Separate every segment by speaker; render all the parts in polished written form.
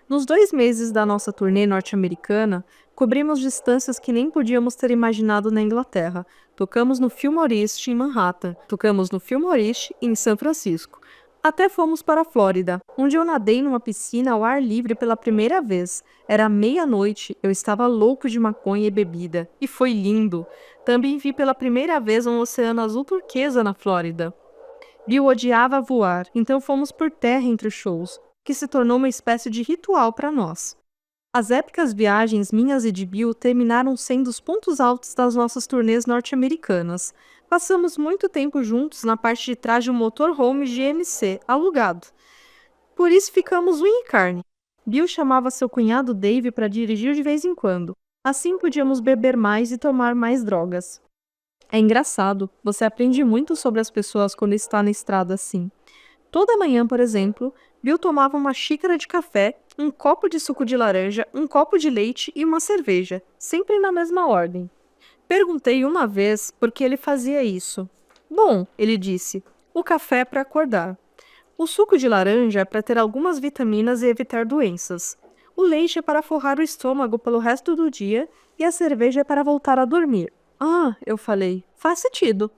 Speaker 1: Nos 2 meses da nossa turnê norte-americana, cobrimos distâncias que nem podíamos ter imaginado na Inglaterra. Tocamos no Fillmore East em Manhattan, tocamos no Fillmore East em São Francisco. Até fomos para a Flórida, onde eu nadei numa piscina ao ar livre pela primeira vez. Era meia-noite, eu estava louco de maconha e bebida, e foi lindo. Também vi pela primeira vez um oceano azul turquesa na Flórida. Bill odiava voar, então fomos por terra entre os shows, que se tornou uma espécie de ritual para nós. As épicas viagens minhas e de Bill terminaram sendo os pontos altos das nossas turnês norte-americanas. Passamos muito tempo juntos na parte de trás de um motorhome GMC alugado. Por isso ficamos unha e carne. Bill chamava seu cunhado Dave para dirigir de vez em quando. Assim podíamos beber mais e tomar mais drogas. É engraçado, você aprende muito sobre as pessoas quando está na estrada assim. Toda manhã, por exemplo, Bill tomava uma xícara de café, um copo de suco de laranja, um copo de leite e uma cerveja, sempre na mesma ordem. Perguntei uma vez por que ele fazia isso. Bom, ele disse, o café é para acordar. O suco de laranja é para ter algumas vitaminas e evitar doenças. O leite é para forrar o estômago pelo resto do dia e a cerveja é para voltar a dormir. Ah, eu falei, faz sentido.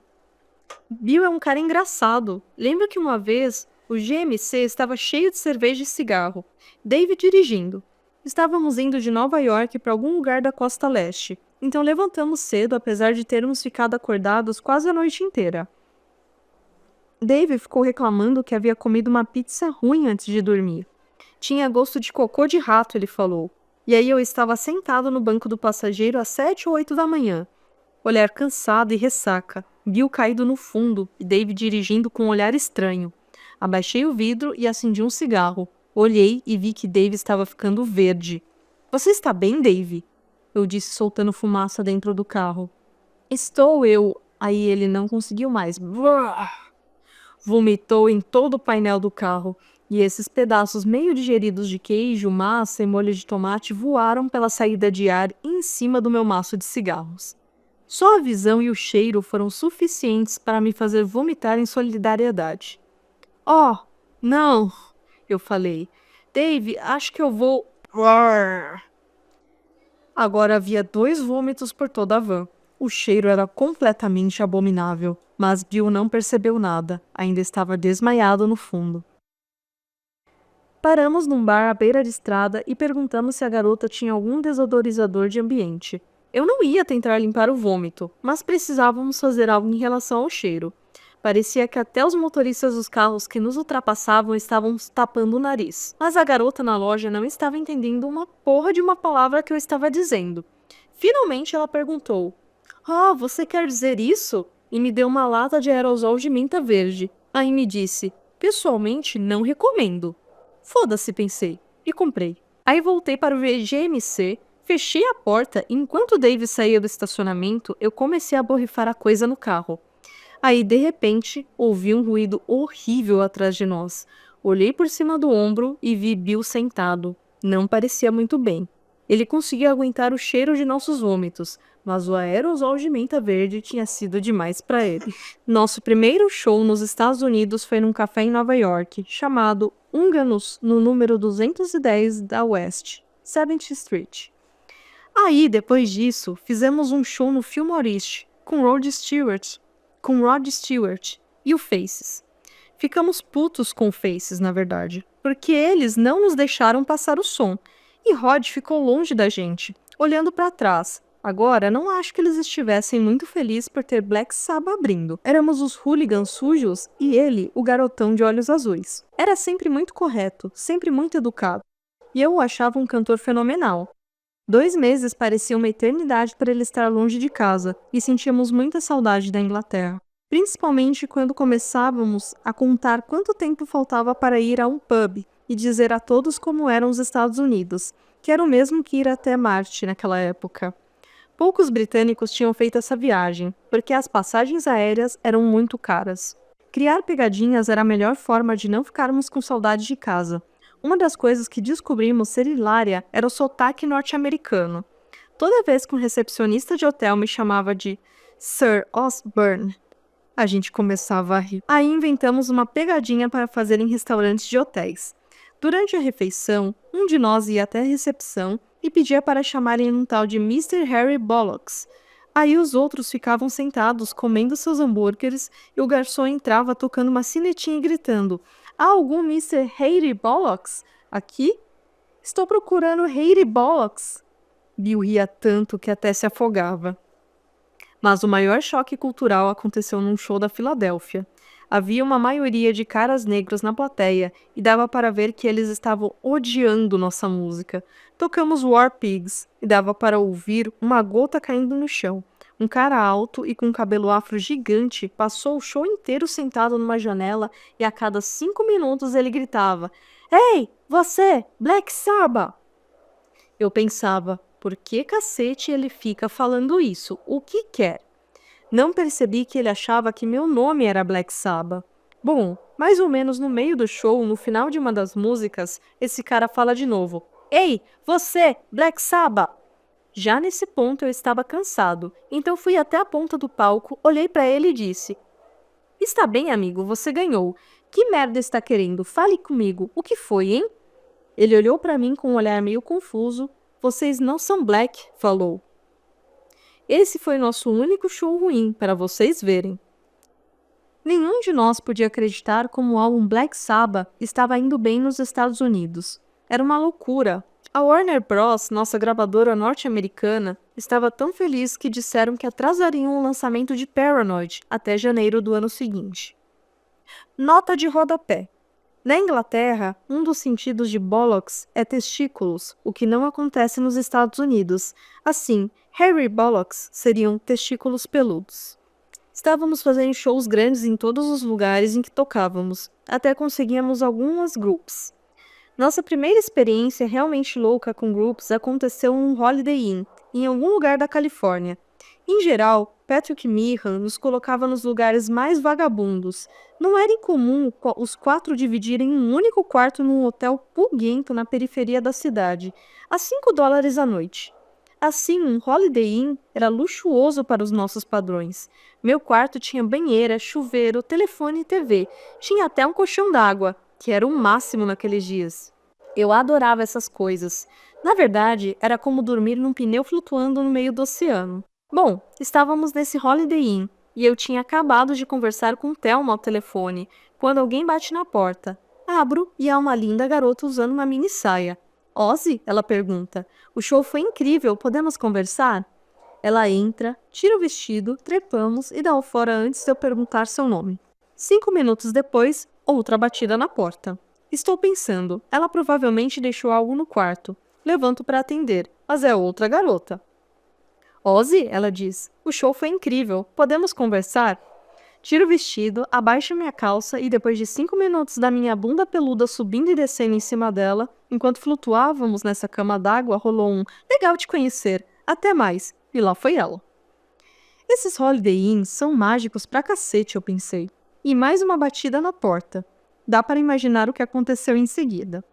Speaker 1: Bill é um cara engraçado. Lembro que uma vez o GMC estava cheio de cerveja e cigarro. Dave dirigindo. Estávamos indo de Nova York para algum lugar da costa leste. Então levantamos cedo, apesar de termos ficado acordados quase a noite inteira. Dave ficou reclamando que havia comido uma pizza ruim antes de dormir. Tinha gosto de cocô de rato, ele falou. E aí eu estava sentado no banco do passageiro às 7 ou 8 da manhã. Olhar cansado e ressaca. Bill caído no fundo e Dave dirigindo com um olhar estranho. Abaixei o vidro e acendi um cigarro. Olhei e vi que Dave estava ficando verde. Você está bem, Dave? Eu disse soltando fumaça dentro do carro. Estou eu. Aí ele não conseguiu mais. Vomitou em todo o painel do carro. E esses pedaços meio digeridos de queijo, massa e molho de tomate voaram pela saída de ar em cima do meu maço de cigarros. Só a visão e o cheiro foram suficientes para me fazer vomitar em solidariedade. Oh, não, eu falei. Dave, acho que eu vou... Agora havia 2 vômitos por toda a van. O cheiro era completamente abominável, mas Bill não percebeu nada. Ainda estava desmaiado no fundo. Paramos num bar à beira de estrada e perguntamos se a garota tinha algum desodorizador de ambiente. Eu não ia tentar limpar o vômito, mas precisávamos fazer algo em relação ao cheiro. Parecia que até os motoristas dos carros que nos ultrapassavam estavam tapando o nariz. Mas a garota na loja não estava entendendo uma porra de uma palavra que eu estava dizendo. Finalmente ela perguntou: "Ah, você quer dizer isso?" E me deu uma lata de aerosol de menta verde. Aí me disse: "Pessoalmente, não recomendo." Foda-se, pensei, e comprei. Aí voltei para o GMC, fechei a porta e enquanto Dave saía do estacionamento, eu comecei a borrifar a coisa no carro. Aí, de repente, ouvi um ruído horrível atrás de nós. Olhei por cima do ombro e vi Bill sentado. Não parecia muito bem. Ele conseguia aguentar o cheiro de nossos vômitos, mas o aerosol de menta verde tinha sido demais para ele. Nosso primeiro show nos Estados Unidos foi num café em Nova York, chamado Húnganos, no número 210 da West 7th Street. Aí, depois disso, fizemos um show no Fillmore East, com Rod Stewart e o Faces. Ficamos putos com o Faces, na verdade, porque eles não nos deixaram passar o som, e Rod ficou longe da gente, olhando para trás. Agora, não acho que eles estivessem muito felizes por ter Black Sabbath abrindo. Éramos os hooligans sujos e ele, o garotão de olhos azuis. Era sempre muito correto, sempre muito educado. E eu o achava um cantor fenomenal. 2 meses pareciam uma eternidade para ele estar longe de casa, e sentíamos muita saudade da Inglaterra. Principalmente quando começávamos a contar quanto tempo faltava para ir a um pub e dizer a todos como eram os Estados Unidos, que era o mesmo que ir até Marte naquela época. Poucos britânicos tinham feito essa viagem, porque as passagens aéreas eram muito caras. Criar pegadinhas era a melhor forma de não ficarmos com saudade de casa. Uma das coisas que descobrimos ser hilária era o sotaque norte-americano. Toda vez que um recepcionista de hotel me chamava de Sir Osborne, a gente começava a rir. Aí inventamos uma pegadinha para fazer em restaurantes de hotéis. Durante a refeição, um de nós ia até a recepção e pedia para chamarem um tal de Mr. Harry Bollocks. Aí os outros ficavam sentados comendo seus hambúrgueres e o garçom entrava tocando uma sinetinha e gritando: "Há algum Mr. Harry Bollocks aqui? Estou procurando Harry Bollocks." Bill ria tanto que até se afogava. Mas o maior choque cultural aconteceu num show da Filadélfia. Havia uma maioria de caras negros na plateia e dava para ver que eles estavam odiando nossa música. Tocamos War Pigs e dava para ouvir uma gota caindo no chão. Um cara alto e com um cabelo afro gigante passou o show inteiro sentado numa janela e a cada 5 minutos ele gritava: "Ei, você, Black Sabbath!" Eu pensava, por que cacete ele fica falando isso? O que quer? Não percebi que ele achava que meu nome era Black Sabbath. Bom, mais ou menos no meio do show, no final de uma das músicas, esse cara fala de novo: "Ei, você, Black Sabbath!" Já nesse ponto eu estava cansado, então fui até a ponta do palco, olhei para ele e disse: "Está bem, amigo, você ganhou. Que merda está querendo? Fale comigo. O que foi, hein?" Ele olhou para mim com um olhar meio confuso. "Vocês não são black", falou. Esse foi nosso único show ruim, para vocês verem. Nenhum de nós podia acreditar como o álbum Black Sabbath estava indo bem nos Estados Unidos. Era uma loucura. A Warner Bros., nossa gravadora norte-americana, estava tão feliz que disseram que atrasariam o lançamento de Paranoid até janeiro do ano seguinte. Nota de rodapé. Na Inglaterra, um dos sentidos de bollocks é testículos, o que não acontece nos Estados Unidos. Assim, Harry Bollocks seriam testículos peludos. Estávamos fazendo shows grandes em todos os lugares em que tocávamos, até conseguíamos algumas groups. Nossa primeira experiência realmente louca com groups aconteceu em um Holiday Inn, em algum lugar da Califórnia. Em geral, Patrick Meehan nos colocava nos lugares mais vagabundos. Não era incomum os 4 dividirem um único quarto num hotel pulguento na periferia da cidade, a $5 a noite. Assim, um Holiday Inn era luxuoso para os nossos padrões. Meu quarto tinha banheira, chuveiro, telefone e TV. Tinha até um colchão d'água, que era o máximo naqueles dias. Eu adorava essas coisas. Na verdade, era como dormir num pneu flutuando no meio do oceano. Bom, estávamos nesse Holiday Inn e eu tinha acabado de conversar com Thelma ao telefone, quando alguém bate na porta. Abro e há uma linda garota usando uma mini saia. "Ozzy?" ela pergunta. "O show foi incrível, podemos conversar?" Ela entra, tira o vestido, trepamos e dá o fora antes de eu perguntar seu nome. 5 minutos depois, outra batida na porta. Estou pensando, ela provavelmente deixou algo no quarto. Levanto para atender, mas é outra garota. "Ozzy?" ela diz. "O show foi incrível. Podemos conversar?" Tiro o vestido, abaixo minha calça e depois de 5 minutos da minha bunda peluda subindo e descendo em cima dela, enquanto flutuávamos nessa cama d'água, rolou um "legal te conhecer, até mais." E lá foi ela. Esses Holiday Inns são mágicos pra cacete, eu pensei. E mais uma batida na porta. Dá para imaginar o que aconteceu em seguida.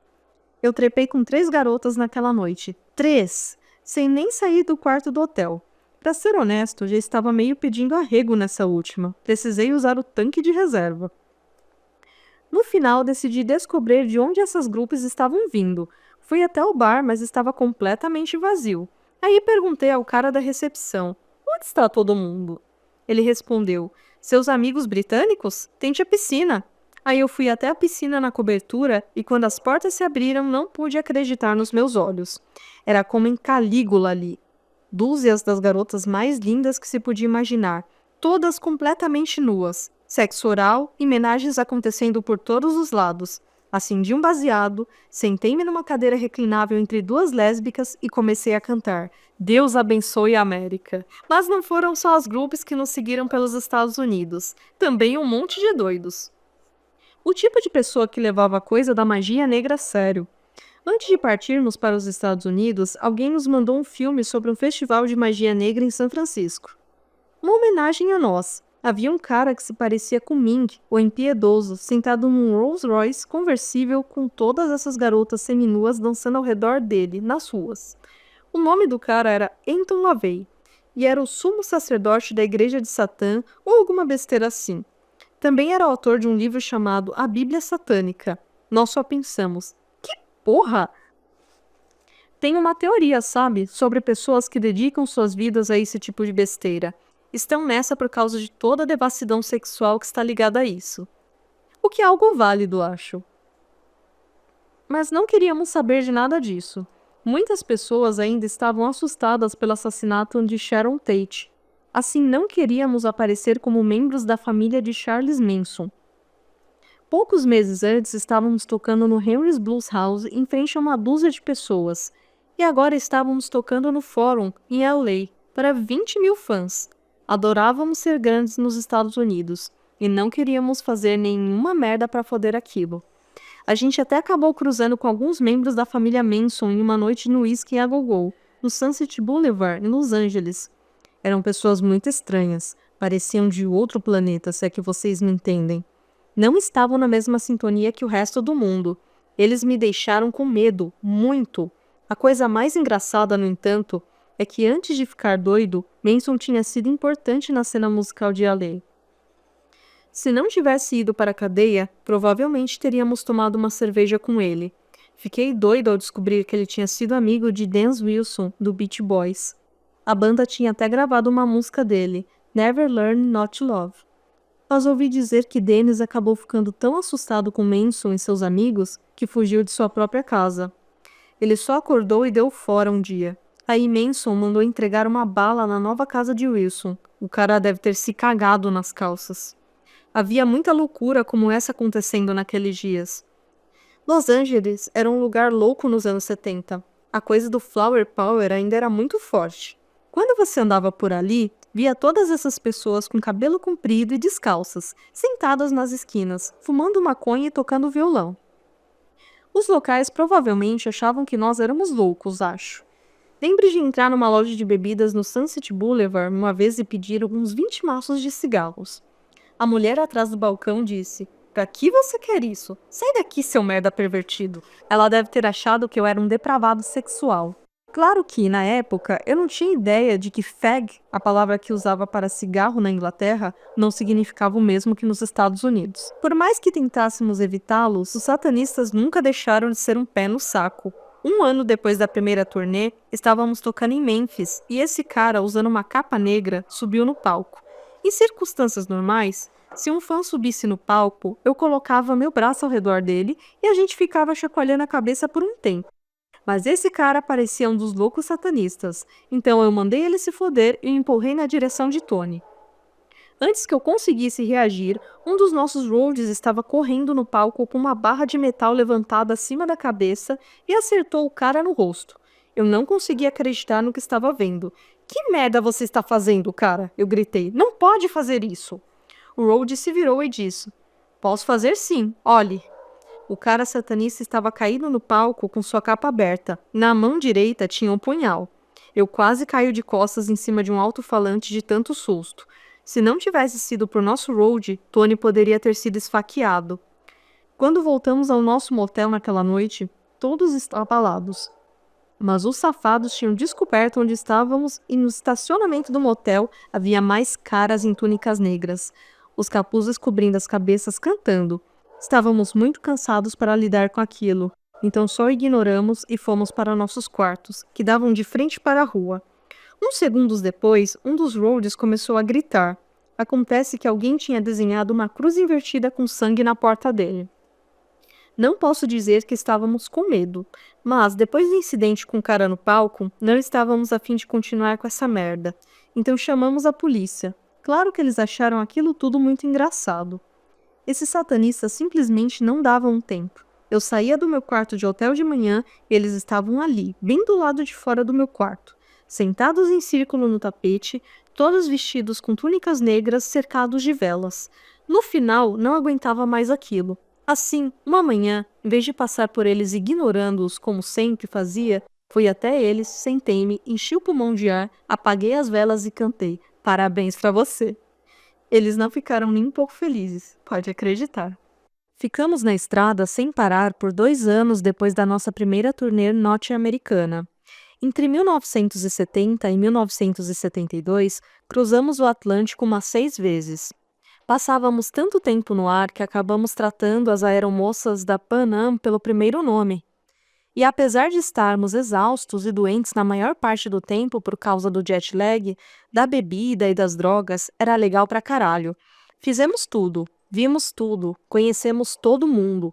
Speaker 1: Eu trepei com 3 garotas naquela noite. 3! Sem nem sair do quarto do hotel. Pra ser honesto, já estava meio pedindo arrego nessa última. Precisei usar o tanque de reserva. No final, decidi descobrir de onde essas grupos estavam vindo. Fui até o bar, mas estava completamente vazio. Aí perguntei ao cara da recepção: "Onde está todo mundo?" Ele respondeu: "Seus amigos britânicos? Tente a piscina." Aí eu fui até a piscina na cobertura e quando as portas se abriram não pude acreditar nos meus olhos. Era como em Calígula ali. Dúzias das garotas mais lindas que se podia imaginar, todas completamente nuas. Sexo oral e homenagens acontecendo por todos os lados. Acendi um baseado, sentei-me numa cadeira reclinável entre 2 lésbicas e comecei a cantar "Deus abençoe a América." Mas não foram só as groups que nos seguiram pelos Estados Unidos, também um monte de doidos. O tipo de pessoa que levava a coisa da magia negra a sério. Antes de partirmos para os Estados Unidos, alguém nos mandou um filme sobre um festival de magia negra em São Francisco. Uma homenagem a nós. Havia um cara que se parecia com Ming, o impiedoso, sentado num Rolls Royce conversível com todas essas garotas seminuas dançando ao redor dele, nas ruas. O nome do cara era Anton LaVey, e era o sumo sacerdote da Igreja de Satã ou alguma besteira assim. Também era autor de um livro chamado A Bíblia Satânica. Nós só pensamos, porra! Tenho uma teoria, sabe, sobre pessoas que dedicam suas vidas a esse tipo de besteira. Estão nessa por causa de toda a devassidão sexual que está ligada a isso. O que é algo válido, acho. Mas não queríamos saber de nada disso. Muitas pessoas ainda estavam assustadas pelo assassinato de Sharon Tate. Assim, não queríamos aparecer como membros da família de Charles Manson. Poucos meses antes, estávamos tocando no Henry's Blues House em frente a uma dúzia de pessoas. E agora estávamos tocando no Forum, em LA, para 20 mil fãs. Adorávamos ser grandes nos Estados Unidos, e não queríamos fazer nenhuma merda para foder aquilo. A gente até acabou cruzando com alguns membros da família Manson em uma noite no Whisky a Go-Go, no Sunset Boulevard, em Los Angeles. Eram pessoas muito estranhas, pareciam de outro planeta, se é que vocês me entendem. Não estavam na mesma sintonia que o resto do mundo. Eles me deixaram com medo, muito. A coisa mais engraçada, no entanto, é que antes de ficar doido, Manson tinha sido importante na cena musical de LA. Se não tivesse ido para a cadeia, provavelmente teríamos tomado uma cerveja com ele. Fiquei doido ao descobrir que ele tinha sido amigo de Dance Wilson, do Beach Boys. A banda tinha até gravado uma música dele, Never Learn Not to Love. Mas ouvi dizer que Dennis acabou ficando tão assustado com Manson e seus amigos que fugiu de sua própria casa. Ele só acordou e deu fora um dia. Aí Manson mandou entregar uma bala na nova casa de Wilson. O cara deve ter se cagado nas calças. Havia muita loucura como essa acontecendo naqueles dias. Los Angeles era um lugar louco nos anos 70. A coisa do Flower Power ainda era muito forte. Quando você andava por ali, via todas essas pessoas com cabelo comprido e descalças, sentadas nas esquinas, fumando maconha e tocando violão. Os locais provavelmente achavam que nós éramos loucos, acho. Lembro de entrar numa loja de bebidas no Sunset Boulevard uma vez e pedir uns 20 maços de cigarros. A mulher atrás do balcão disse: "Pra que você quer isso? Sai daqui, seu merda pervertido." Ela deve ter achado que eu era um depravado sexual. Claro que, na época, eu não tinha ideia de que fag, a palavra que usava para cigarro na Inglaterra, não significava o mesmo que nos Estados Unidos. Por mais que tentássemos evitá-los, os satanistas nunca deixaram de ser um pé no saco. Um ano depois da primeira turnê, estávamos tocando em Memphis e esse cara, usando uma capa negra, subiu no palco. Em circunstâncias normais, se um fã subisse no palco, eu colocava meu braço ao redor dele e a gente ficava chacoalhando a cabeça por um tempo. Mas esse cara parecia um dos loucos satanistas, então eu mandei ele se foder e o empurrei na direção de Tony. Antes que eu conseguisse reagir, um dos nossos roadies estava correndo no palco com uma barra de metal levantada acima da cabeça e acertou o cara no rosto. Eu não conseguia acreditar no que estava vendo. "Que merda você está fazendo, cara?" eu gritei. "Não pode fazer isso." O roadie se virou e disse: "Posso fazer sim, olhe." O cara satanista estava caído no palco com sua capa aberta. Na mão direita tinha um punhal. Eu quase caí de costas em cima de um alto-falante de tanto susto. Se não tivesse sido por nosso roadie, Tony poderia ter sido esfaqueado. Quando voltamos ao nosso motel naquela noite, todos estavam abalados. Mas os safados tinham descoberto onde estávamos e no estacionamento do motel havia mais caras em túnicas negras, os capuzes cobrindo as cabeças cantando. Estávamos muito cansados para lidar com aquilo, então só ignoramos e fomos para nossos quartos, que davam de frente para a rua. Uns segundos depois, um dos roadies começou a gritar. Acontece que alguém tinha desenhado uma cruz invertida com sangue na porta dele. Não posso dizer que estávamos com medo, mas depois do incidente com o cara no palco, não estávamos a fim de continuar com essa merda. Então chamamos a polícia. Claro que eles acharam aquilo tudo muito engraçado. Esses satanistas simplesmente não davam um tempo. Eu saía do meu quarto de hotel de manhã e eles estavam ali, bem do lado de fora do meu quarto, sentados em círculo no tapete, todos vestidos com túnicas negras cercados de velas. No final, não aguentava mais aquilo. Assim, uma manhã, em vez de passar por eles ignorando-os como sempre fazia, fui até eles, sentei-me, enchi o pulmão de ar, apaguei as velas e cantei: "Parabéns pra você." Eles não ficaram nem um pouco felizes, pode acreditar. Ficamos na estrada sem parar por 2 anos depois da nossa primeira turnê norte-americana. Entre 1970 e 1972, cruzamos o Atlântico umas 6 vezes. Passávamos tanto tempo no ar que acabamos tratando as aeromoças da Pan Am pelo primeiro nome. E apesar de estarmos exaustos e doentes na maior parte do tempo por causa do jet lag, da bebida e das drogas, era legal pra caralho. Fizemos tudo, vimos tudo, conhecemos todo mundo.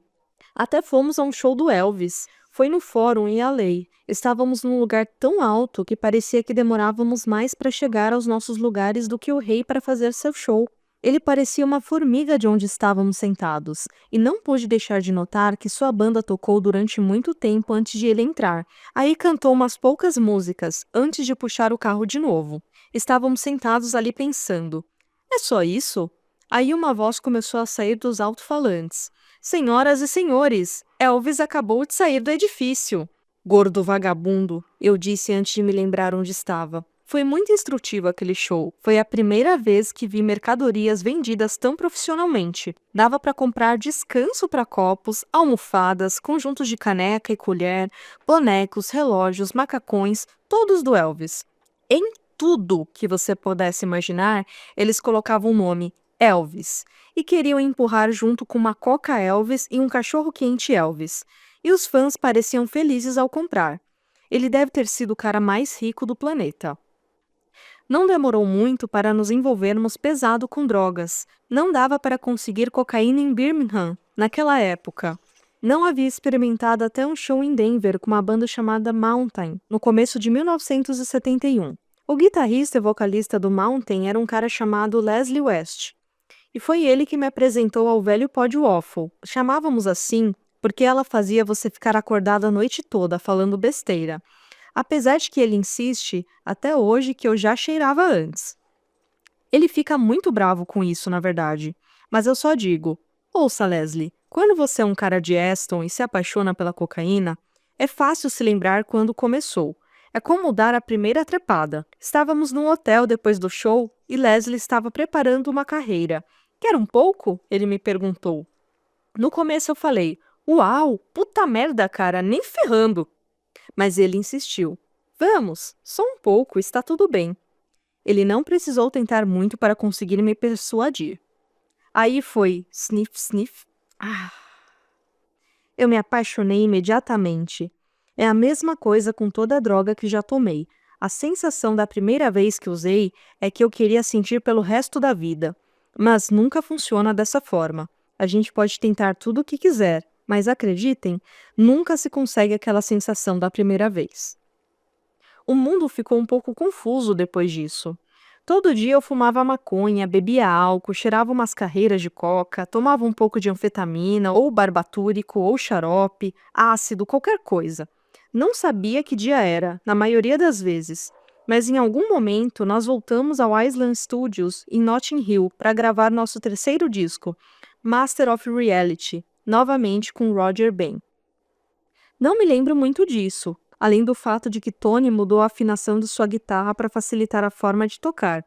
Speaker 1: Até fomos a um show do Elvis. Foi no Fórum em LA. Estávamos num lugar tão alto que parecia que demorávamos mais para chegar aos nossos lugares do que o rei para fazer seu show. Ele parecia uma formiga de onde estávamos sentados, e não pude deixar de notar que sua banda tocou durante muito tempo antes de ele entrar. Aí cantou umas poucas músicas, antes de puxar o carro de novo. Estávamos sentados ali pensando: é só isso? Aí uma voz começou a sair dos alto-falantes. Senhoras e senhores, Elvis acabou de sair do edifício. Gordo vagabundo, eu disse antes de me lembrar onde estava. Foi muito instrutivo aquele show. Foi a primeira vez que vi mercadorias vendidas tão profissionalmente. Dava para comprar descanso para copos, almofadas, conjuntos de caneca e colher, bonecos, relógios, macacões, todos do Elvis. Em tudo que você pudesse imaginar, eles colocavam o nome Elvis e queriam empurrar junto com uma Coca Elvis e um cachorro-quente Elvis. E os fãs pareciam felizes ao comprar. Ele deve ter sido o cara mais rico do planeta. Não demorou muito para nos envolvermos pesado com drogas. Não dava para conseguir cocaína em Birmingham, naquela época. Não havia experimentado até um show em Denver com uma banda chamada Mountain, no começo de 1971. O guitarrista e vocalista do Mountain era um cara chamado Leslie West. E foi ele que me apresentou ao velho pó de waffle. Chamávamos assim porque ela fazia você ficar acordado a noite toda falando besteira. Apesar de que ele insiste, até hoje, que eu já cheirava antes. Ele fica muito bravo com isso, na verdade. Mas eu só digo: ouça, Leslie, quando você é um cara de Aston e se apaixona pela cocaína, é fácil se lembrar quando começou. É como dar a primeira trepada. Estávamos num hotel depois do show e Leslie estava preparando uma carreira. Quer um pouco? Ele me perguntou. No começo eu falei: uau, puta merda, cara, nem ferrando. Mas ele insistiu. Vamos, só um pouco, está tudo bem. Ele não precisou tentar muito para conseguir me persuadir. Aí foi sniff, sniff. Eu me apaixonei imediatamente. É a mesma coisa com toda a droga que já tomei. A sensação da primeira vez que usei é que eu queria sentir pelo resto da vida. Mas nunca funciona dessa forma. A gente pode tentar tudo o que quiser, mas acreditem, nunca se consegue aquela sensação da primeira vez. O mundo ficou um pouco confuso depois disso. Todo dia eu fumava maconha, bebia álcool, cheirava umas carreiras de coca, tomava um pouco de anfetamina, ou barbitúrico, ou xarope, ácido, qualquer coisa. Não sabia que dia era, na maioria das vezes. Mas em algum momento nós voltamos ao Island Studios, em Notting Hill, para gravar nosso terceiro disco, Master of Reality, novamente com Roger Ben. Não me lembro muito disso, além do fato de que Tony mudou a afinação de sua guitarra para facilitar a forma de tocar.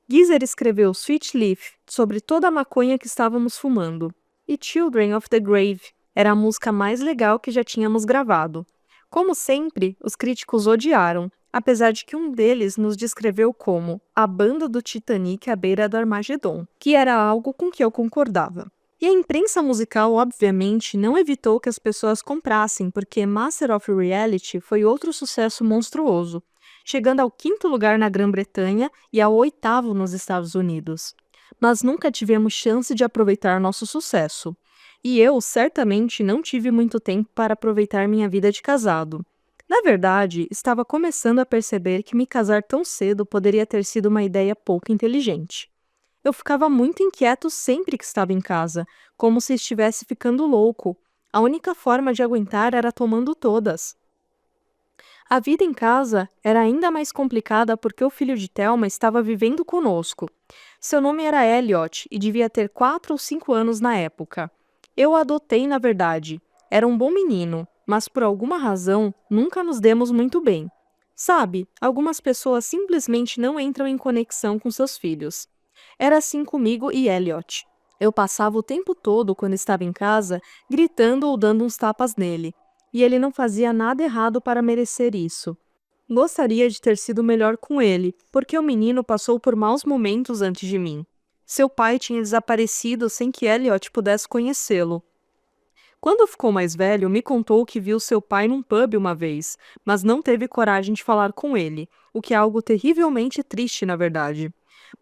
Speaker 1: Geezer escreveu Sweet Leaf sobre toda a maconha que estávamos fumando. E Children of the Grave era a música mais legal que já tínhamos gravado. Como sempre, os críticos odiaram, apesar de que um deles nos descreveu como a banda do Titanic à beira do Armagedon, que era algo com que eu concordava. E a imprensa musical, obviamente, não evitou que as pessoas comprassem, porque Master of Reality foi outro sucesso monstruoso, chegando ao 5º lugar na Grã-Bretanha e ao 8º nos Estados Unidos. Mas nunca tivemos chance de aproveitar nosso sucesso. E eu, certamente, não tive muito tempo para aproveitar minha vida de casado. Na verdade, estava começando a perceber que me casar tão cedo poderia ter sido uma ideia pouco inteligente. Eu ficava muito inquieto sempre que estava em casa, como se estivesse ficando louco. A única forma de aguentar era tomando todas. A vida em casa era ainda mais complicada porque o filho de Thelma estava vivendo conosco. Seu nome era Elliot e devia ter 4 ou 5 anos na época. Eu o adotei, na verdade. Era um bom menino, mas por alguma razão nunca nos demos muito bem. Sabe, algumas pessoas simplesmente não entram em conexão com seus filhos. Era assim comigo e Elliot. Eu passava o tempo todo, quando estava em casa, gritando ou dando uns tapas nele. E ele não fazia nada errado para merecer isso. Gostaria de ter sido melhor com ele, porque o menino passou por maus momentos antes de mim. Seu pai tinha desaparecido sem que Elliot pudesse conhecê-lo. Quando ficou mais velho, me contou que viu seu pai num pub uma vez, mas não teve coragem de falar com ele, o que é algo terrivelmente triste, na verdade.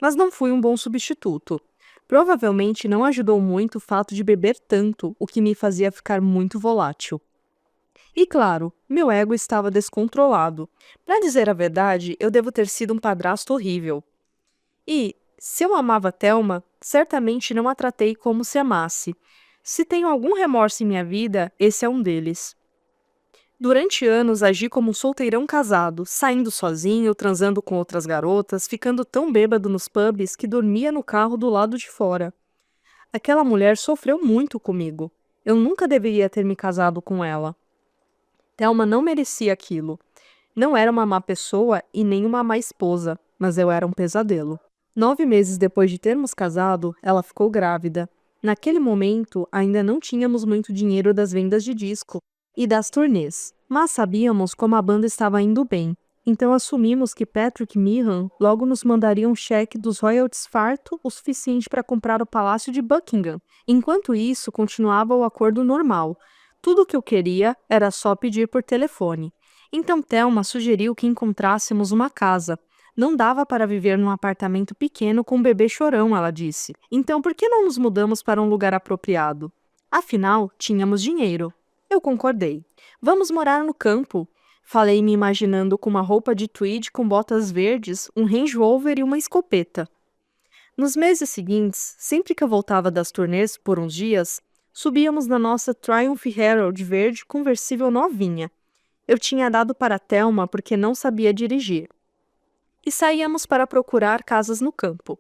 Speaker 1: Mas não fui um bom substituto. Provavelmente não ajudou muito o fato de beber tanto, o que me fazia ficar muito volátil. E claro, meu ego estava descontrolado. Para dizer a verdade, eu devo ter sido um padrasto horrível. E, se eu amava Thelma, certamente não a tratei como se amasse. Se tenho algum remorso em minha vida, esse é um deles. Durante anos agi como um solteirão casado, saindo sozinho, transando com outras garotas, ficando tão bêbado nos pubs que dormia no carro do lado de fora. Aquela mulher sofreu muito comigo. Eu nunca deveria ter me casado com ela. Thelma não merecia aquilo. Não era uma má pessoa e nem uma má esposa, mas eu era um pesadelo. 9 meses depois de termos casado, ela ficou grávida. Naquele momento, ainda não tínhamos muito dinheiro das vendas de disco e das turnês, mas sabíamos como a banda estava indo bem. Então assumimos que Patrick Meehan logo nos mandaria um cheque dos royalties farto o suficiente para comprar o Palácio de Buckingham. Enquanto isso, continuava o acordo normal. Tudo o que eu queria era só pedir por telefone. Então Thelma sugeriu que encontrássemos uma casa. Não dava para viver num apartamento pequeno com um bebê chorão, ela disse. Então por que não nos mudamos para um lugar apropriado? Afinal, tínhamos dinheiro. Eu concordei. Vamos morar no campo. Falei me imaginando com uma roupa de tweed com botas verdes, um Range Rover e uma escopeta. Nos meses seguintes, sempre que eu voltava das turnês por uns dias, subíamos na nossa Triumph Herald verde conversível novinha. Eu tinha dado para Thelma porque não sabia dirigir. E saíamos para procurar casas no campo.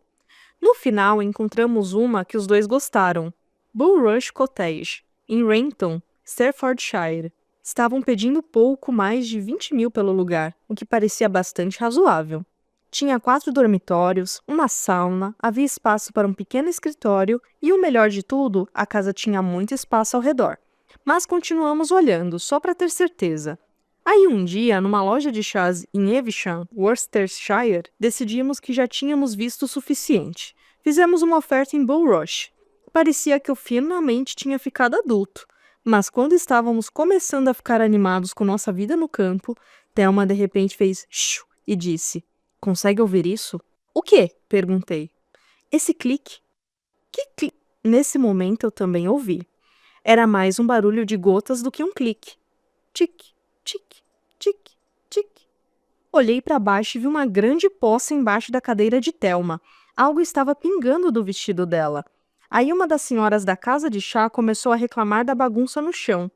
Speaker 1: No final, encontramos uma que os dois gostaram, Bulrush Cottage, em Renton, Staffordshire. Estavam pedindo pouco mais de 20 mil pelo lugar, o que parecia bastante razoável. Tinha 4 dormitórios, uma sauna, havia espaço para um pequeno escritório e, o melhor de tudo, a casa tinha muito espaço ao redor. Mas continuamos olhando, só para ter certeza. Aí um dia, numa loja de chás em Evesham, Worcestershire, decidimos que já tínhamos visto o suficiente. Fizemos uma oferta em Bulrush. Parecia que eu finalmente tinha ficado adulto. Mas quando estávamos começando a ficar animados com nossa vida no campo, Thelma de repente fez shoo e disse: "Consegue ouvir isso?" "O quê?" perguntei. "Esse clique." "Que clique?" Nesse momento eu também ouvi. Era mais um barulho de gotas do que um clique. Tic, tic, tic, tic. Olhei para baixo e vi uma grande poça embaixo da cadeira de Thelma. Algo estava pingando do vestido dela. Aí uma das senhoras da casa de chá começou a reclamar da bagunça no chão.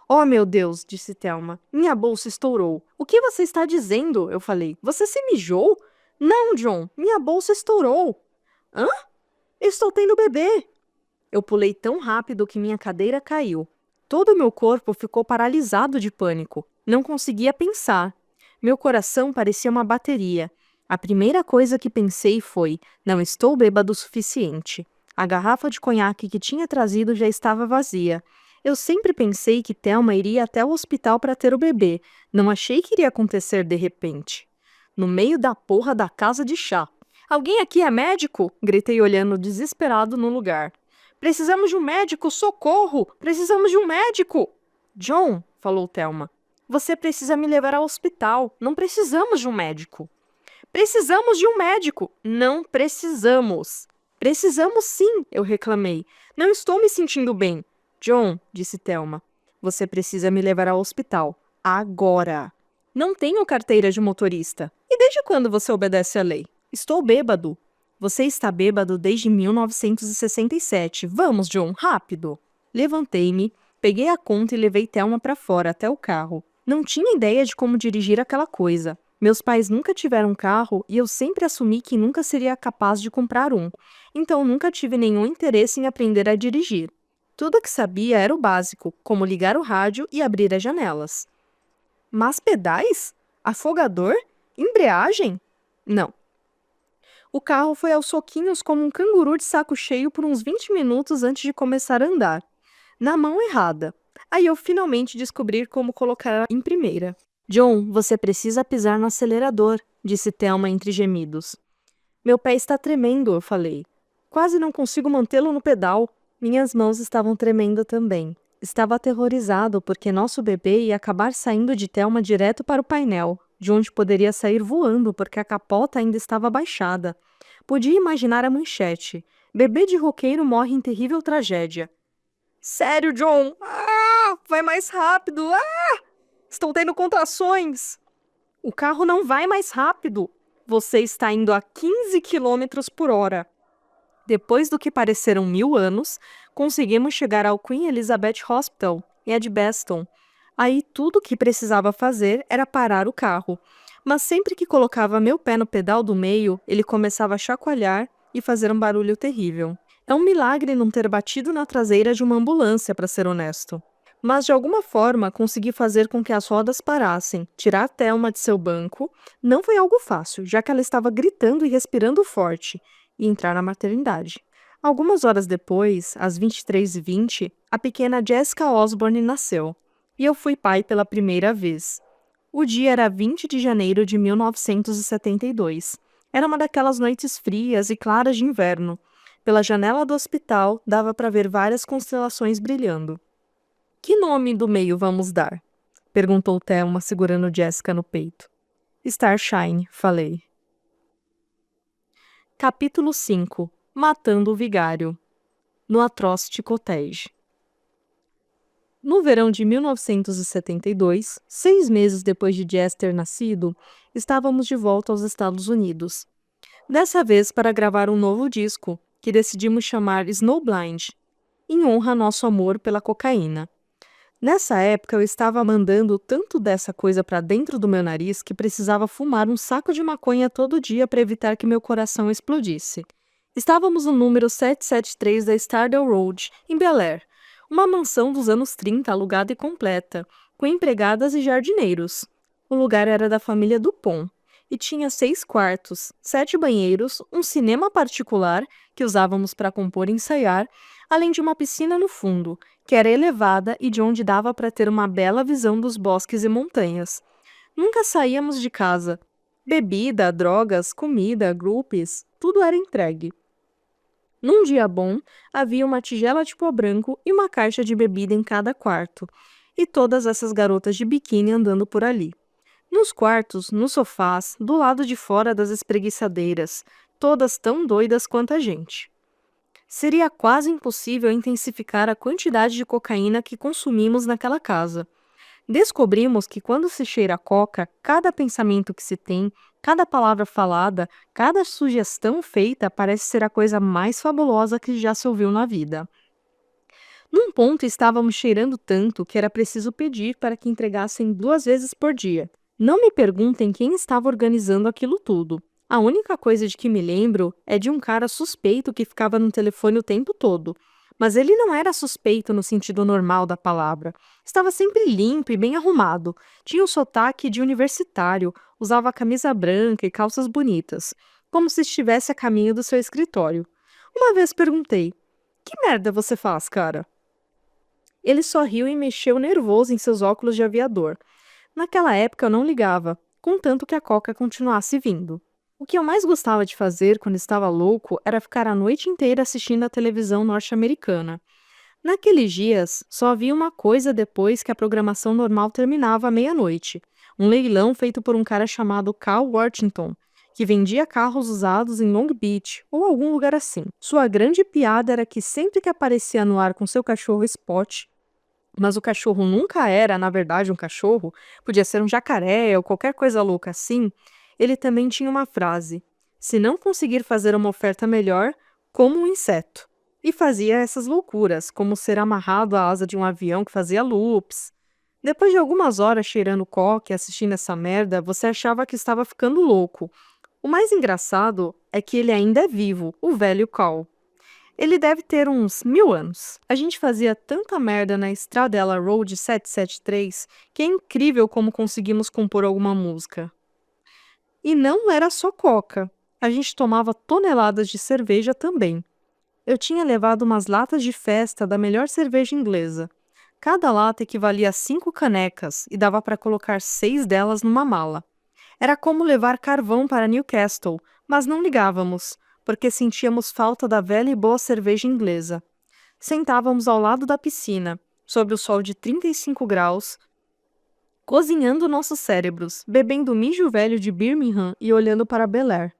Speaker 1: "Oh, meu Deus", disse Thelma. "Minha bolsa estourou." "O que você está dizendo?" eu falei. "Você se mijou?" "Não, John, minha bolsa estourou." "Hã? Estou tendo bebê." Eu pulei tão rápido que minha cadeira caiu. Todo o meu corpo ficou paralisado de pânico. Não conseguia pensar. Meu coração parecia uma bateria. A primeira coisa que pensei foi: não estou bêbado o suficiente. A garrafa de conhaque que tinha trazido já estava vazia. Eu sempre pensei que Thelma iria até o hospital para ter o bebê. Não achei que iria acontecer de repente. No meio da porra da casa de chá. "Alguém aqui é médico?" gritei olhando desesperado no lugar. "Precisamos de um médico! Socorro! Precisamos de um médico!" "John", falou Thelma, "você precisa me levar ao hospital. Não precisamos de um médico." "Precisamos de um médico!" "Não precisamos." "Precisamos sim", eu reclamei. "Não estou me sentindo bem." "John", disse Thelma, "você precisa me levar ao hospital. Agora." "Não tenho carteira de motorista." "E desde quando você obedece à lei?" "Estou bêbado." "Você está bêbado desde 1967. Vamos, John, rápido." Levantei-me, peguei a conta e levei Thelma para fora, até o carro. Não tinha ideia de como dirigir aquela coisa. Meus pais nunca tiveram carro e eu sempre assumi que nunca seria capaz de comprar um. Então nunca tive nenhum interesse em aprender a dirigir. Tudo o que sabia era o básico, como ligar o rádio e abrir as janelas. Mas pedais? Afogador? Embreagem? Não. O carro foi aos soquinhos como um canguru de saco cheio por uns 20 minutos antes de começar a andar. Na mão errada. Aí eu finalmente descobri como colocar em primeira. "John, você precisa pisar no acelerador", disse Thelma entre gemidos. "Meu pé está tremendo", eu falei. "Quase não consigo mantê-lo no pedal." Minhas mãos estavam tremendo também. Estava aterrorizado porque nosso bebê ia acabar saindo de Thelma direto para o painel, de onde poderia sair voando porque a capota ainda estava baixada. Podia imaginar a manchete: bebê de roqueiro morre em terrível tragédia. Sério, John? Ah! Vai mais rápido! Ah! Estou tendo contrações! O carro não vai mais rápido! Você está indo a 15 quilômetros por hora. Depois do que pareceram 1000 anos, conseguimos chegar ao Queen Elizabeth Hospital, em Edgbaston. Aí tudo o que precisava fazer era parar o carro. Mas sempre que colocava meu pé no pedal do meio, ele começava a chacoalhar e fazer um barulho terrível. É um milagre não ter batido na traseira de uma ambulância, para ser honesto. Mas de alguma forma consegui fazer com que as rodas parassem, tirar Thelma de seu banco. Não foi algo fácil, já que ela estava gritando e respirando forte, e entrar na maternidade. Algumas horas depois, às 23h20, a pequena Jessica Osborne nasceu, e eu fui pai pela primeira vez. O dia era 20 de janeiro de 1972. Era uma daquelas noites frias e claras de inverno. Pela janela do hospital, dava para ver várias constelações brilhando. Que nome do meio vamos dar? Perguntou Thelma, segurando Jessica no peito. Starshine, falei. Capítulo 5. Matando o Vigário. No Atrocity Cottage. No verão de 1972, 6 meses depois de Jess ter nascido, estávamos de volta aos Estados Unidos. Dessa vez para gravar um novo disco, que decidimos chamar Snowblind, em honra a nosso amor pela cocaína. Nessa época eu estava mandando tanto dessa coisa para dentro do meu nariz que precisava fumar um saco de maconha todo dia para evitar que meu coração explodisse. Estávamos no número 773 da Stardale Road, em Bel Air, uma mansão dos anos 30 alugada e completa, com empregadas e jardineiros. O lugar era da família Dupont e tinha 6 quartos, 7 banheiros, um cinema particular que usávamos para compor e ensaiar, além de uma piscina no fundo, que era elevada e de onde dava para ter uma bela visão dos bosques e montanhas. Nunca saíamos de casa. Bebida, drogas, comida, groupies, tudo era entregue. Num dia bom, havia uma tigela de pó branco e uma caixa de bebida em cada quarto, e todas essas garotas de biquíni andando por ali. Nos quartos, nos sofás, do lado de fora das espreguiçadeiras, todas tão doidas quanto a gente. Seria quase impossível intensificar a quantidade de cocaína que consumimos naquela casa. Descobrimos que quando se cheira a coca, cada pensamento que se tem, cada palavra falada, cada sugestão feita parece ser a coisa mais fabulosa que já se ouviu na vida. Num ponto estávamos cheirando tanto que era preciso pedir para que entregassem 2 vezes por dia. Não me perguntem quem estava organizando aquilo tudo. A única coisa de que me lembro é de um cara suspeito que ficava no telefone o tempo todo. Mas ele não era suspeito no sentido normal da palavra. Estava sempre limpo e bem arrumado. Tinha um sotaque de universitário, usava camisa branca e calças bonitas, como se estivesse a caminho do seu escritório. Uma vez perguntei: "Que merda você faz, cara?" Ele sorriu e mexeu nervoso em seus óculos de aviador. Naquela época eu não ligava, contanto que a coca continuasse vindo. O que eu mais gostava de fazer quando estava louco era ficar a noite inteira assistindo a televisão norte-americana. Naqueles dias, só havia uma coisa depois que a programação normal terminava à meia-noite: um leilão feito por um cara chamado Cal Worthington, que vendia carros usados em Long Beach ou algum lugar assim. Sua grande piada era que sempre que aparecia no ar com seu cachorro Spot, mas o cachorro nunca era, na verdade, um cachorro, podia ser um jacaré ou qualquer coisa louca assim, ele também tinha uma frase: "Se não conseguir fazer uma oferta melhor, como um inseto." E fazia essas loucuras, como ser amarrado à asa de um avião que fazia loops. Depois de algumas horas cheirando coque e assistindo essa merda, você achava que estava ficando louco. O mais engraçado é que ele ainda é vivo, o velho Cal. Ele deve ter uns 1000 anos. A gente fazia tanta merda na Stradella Road 773 que é incrível como conseguimos compor alguma música. E não era só coca. A gente tomava toneladas de cerveja também. Eu tinha levado umas latas de festa da melhor cerveja inglesa. Cada lata equivalia a 5 canecas e dava para colocar 6 delas numa mala. Era como levar carvão para Newcastle, mas não ligávamos, porque sentíamos falta da velha e boa cerveja inglesa. Sentávamos ao lado da piscina, sob o sol de 35 graus, cozinhando nossos cérebros, bebendo mijo velho de Birmingham e olhando para Bel Air.